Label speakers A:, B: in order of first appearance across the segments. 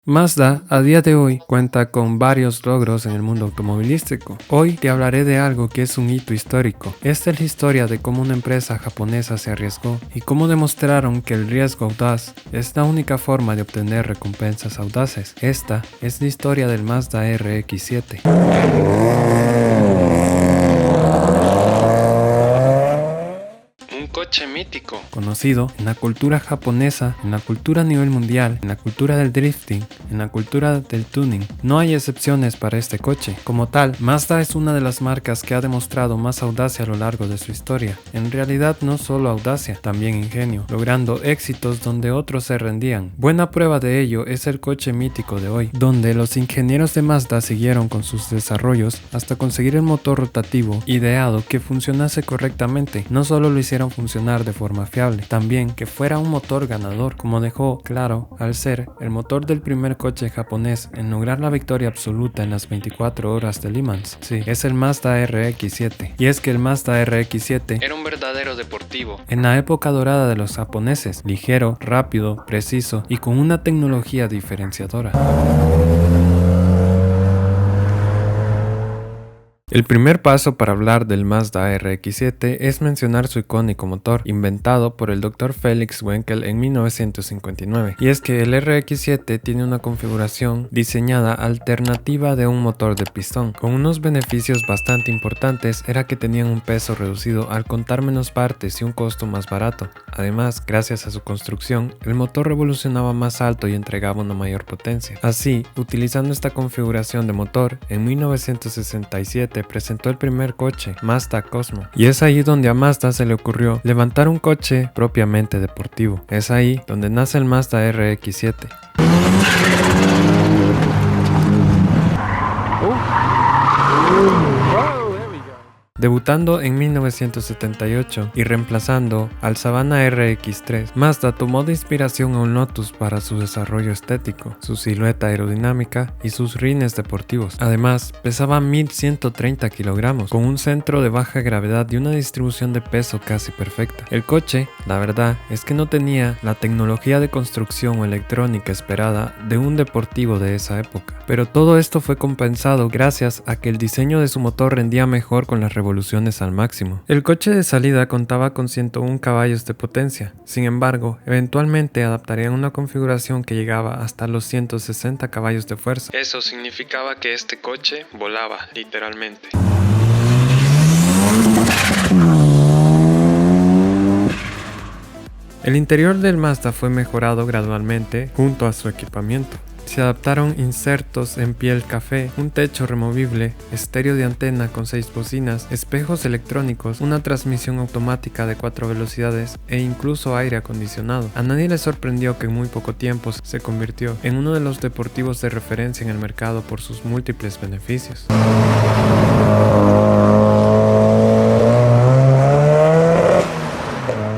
A: Mazda a día de hoy cuenta con varios logros en el mundo automovilístico. Hoy te hablaré de algo que es un hito histórico. Esta es la historia de cómo una empresa japonesa se arriesgó y cómo demostraron que el riesgo audaz es la única forma de obtener recompensas audaces. Esta es la historia del Mazda RX-7.
B: Coche mítico,
A: conocido en la cultura japonesa, en la cultura a nivel mundial, en la cultura del drifting, en la cultura del tuning. No hay excepciones para este coche. Como tal, Mazda es una de las marcas que ha demostrado más audacia a lo largo de su historia. En realidad no solo audacia, también ingenio, logrando éxitos donde otros se rendían. Buena prueba de ello es el coche mítico de hoy, donde los ingenieros de Mazda siguieron con sus desarrollos hasta conseguir el motor rotativo ideado que funcionase correctamente. No solo lo hicieron funcionar de forma fiable, también que fuera un motor ganador, como dejó claro al ser el motor del primer coche japonés en lograr la victoria absoluta en las 24 horas de Le Mans. Sí, es el Mazda RX-7. Y es que el Mazda RX-7
B: era un verdadero deportivo.
A: En la época dorada de los japoneses, ligero, rápido, preciso y con una tecnología diferenciadora. El primer paso para hablar del Mazda RX-7 es mencionar su icónico motor, inventado por el Dr. Felix Wenkel en 1959. Y es que el RX-7 tiene una configuración diseñada alternativa de un motor de pistón. Con unos beneficios bastante importantes era que tenían un peso reducido al contar menos partes y un costo más barato. Además, gracias a su construcción, el motor revolucionaba más alto y entregaba una mayor potencia. Así, utilizando esta configuración de motor, en 1967 presentó el primer coche, Mazda Cosmo. Y es ahí donde a Mazda se le ocurrió levantar un coche propiamente deportivo. Es ahí donde nace el Mazda RX-7. Debutando en 1978 y reemplazando al Savana RX-3, Mazda tomó de inspiración a un Lotus para su desarrollo estético, su silueta aerodinámica y sus rines deportivos. Además, pesaba 1130 kilogramos, con un centro de baja gravedad y una distribución de peso casi perfecta. El coche, la verdad, es que no tenía la tecnología de construcción o electrónica esperada de un deportivo de esa época. Pero todo esto fue compensado gracias a que el diseño de su motor rendía mejor con las revoluciones al máximo. El coche de salida contaba con 101 caballos de potencia, sin embargo, eventualmente adaptarían una configuración que llegaba hasta los 160 caballos de fuerza.
B: Eso significaba que este coche volaba, literalmente.
A: El interior del Mazda fue mejorado gradualmente junto a su equipamiento. Se adaptaron insertos en piel café, un techo removible, estéreo de antena con 6 bocinas, espejos electrónicos, una transmisión automática de 4 velocidades e incluso aire acondicionado. A nadie le sorprendió que en muy poco tiempo se convirtió en uno de los deportivos de referencia en el mercado por sus múltiples beneficios.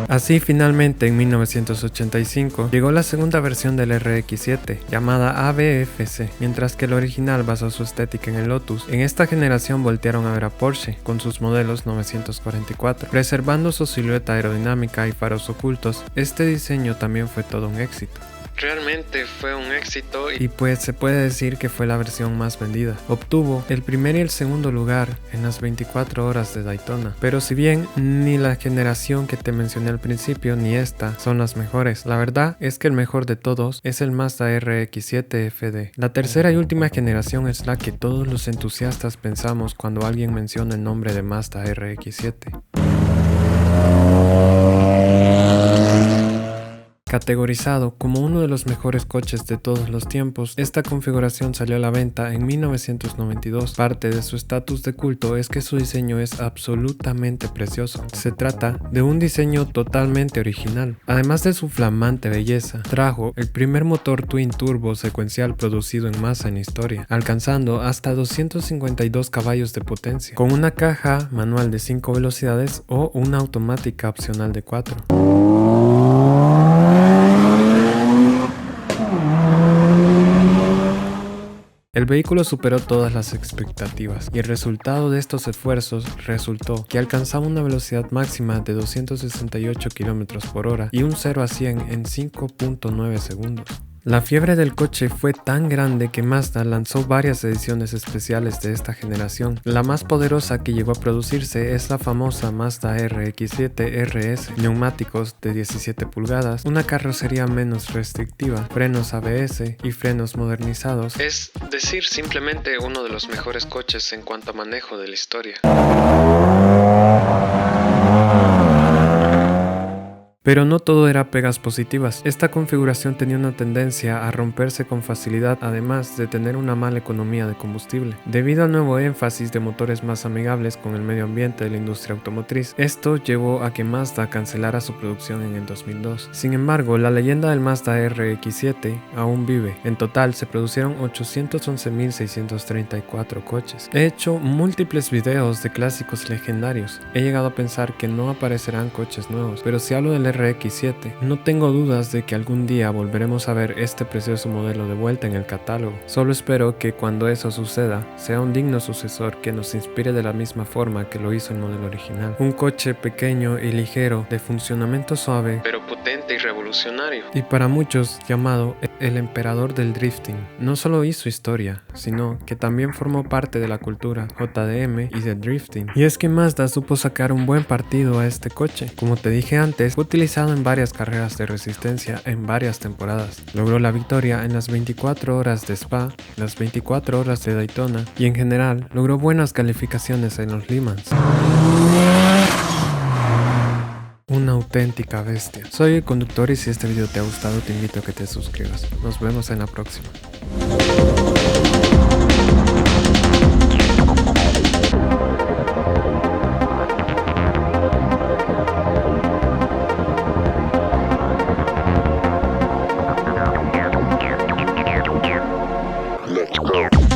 A: Así, finalmente, en 1985, llegó la segunda versión del RX-7, llamada ABFC, mientras que el original basó su estética en el Lotus. En esta generación voltearon a ver a Porsche, con sus modelos 944. Preservando su silueta aerodinámica y faros ocultos, este diseño también fue todo un éxito.
B: Realmente fue un éxito
A: y pues se puede decir que fue la versión más vendida. Obtuvo el primer y el segundo lugar en las 24 horas de Daytona. Pero si bien ni la generación que te mencioné al principio ni esta son las mejores, la verdad es que el mejor de todos es el Mazda RX-7 FD. La tercera y última generación es la que todos los entusiastas pensamos cuando alguien menciona el nombre de Mazda RX-7. Categorizado como uno de los mejores coches de todos los tiempos, esta configuración salió a la venta en 1992. Parte de su estatus de culto es que su diseño es absolutamente precioso. Se trata de un diseño totalmente original. Además de su flamante belleza, trajo el primer motor twin turbo secuencial producido en masa en historia, alcanzando hasta 252 caballos de potencia, con una caja manual de 5 velocidades o una automática opcional de 4. El vehículo superó todas las expectativas y el resultado de estos esfuerzos resultó que alcanzaba una velocidad máxima de 268 km/h y un 0 a 100 en 5.9 segundos. La fiebre del coche fue tan grande que Mazda lanzó varias ediciones especiales de esta generación. La más poderosa que llegó a producirse es la famosa Mazda RX-7 RS, neumáticos de 17 pulgadas, una carrocería menos restrictiva, frenos ABS y frenos modernizados.
B: Es decir, simplemente uno de los mejores coches en cuanto a manejo de la historia.
A: Pero no todo era pegas positivas. Esta configuración tenía una tendencia a romperse con facilidad, además de tener una mala economía de combustible. Debido al nuevo énfasis de motores más amigables con el medio ambiente de la industria automotriz, esto llevó a que Mazda cancelara su producción en el 2002. Sin embargo, la leyenda del Mazda RX-7 aún vive. En total se producieron 811.634 coches. He hecho múltiples videos de clásicos legendarios. He llegado a pensar que no aparecerán coches nuevos, pero si hablo del RX-7, no tengo dudas de que algún día volveremos a ver este precioso modelo de vuelta en el catálogo. Solo espero que cuando eso suceda, sea un digno sucesor que nos inspire de la misma forma que lo hizo el modelo original. Un coche pequeño y ligero, de funcionamiento suave,
B: Pero potente y revolucionario.
A: y para muchos llamado el emperador del drifting. No solo hizo historia, sino que también formó parte de la cultura JDM y del drifting. Y es que Mazda supo sacar un buen partido a este coche. Como te dije antes, fue utilizado en varias carreras de resistencia en varias temporadas. Logró la victoria en las 24 horas de Spa, las 24 horas de Daytona y en general logró buenas calificaciones en los Le Mans. Una auténtica bestia. Soy el conductor y si este video te ha gustado te invito a que te suscribas. Nos vemos en la próxima.
C: Let's go.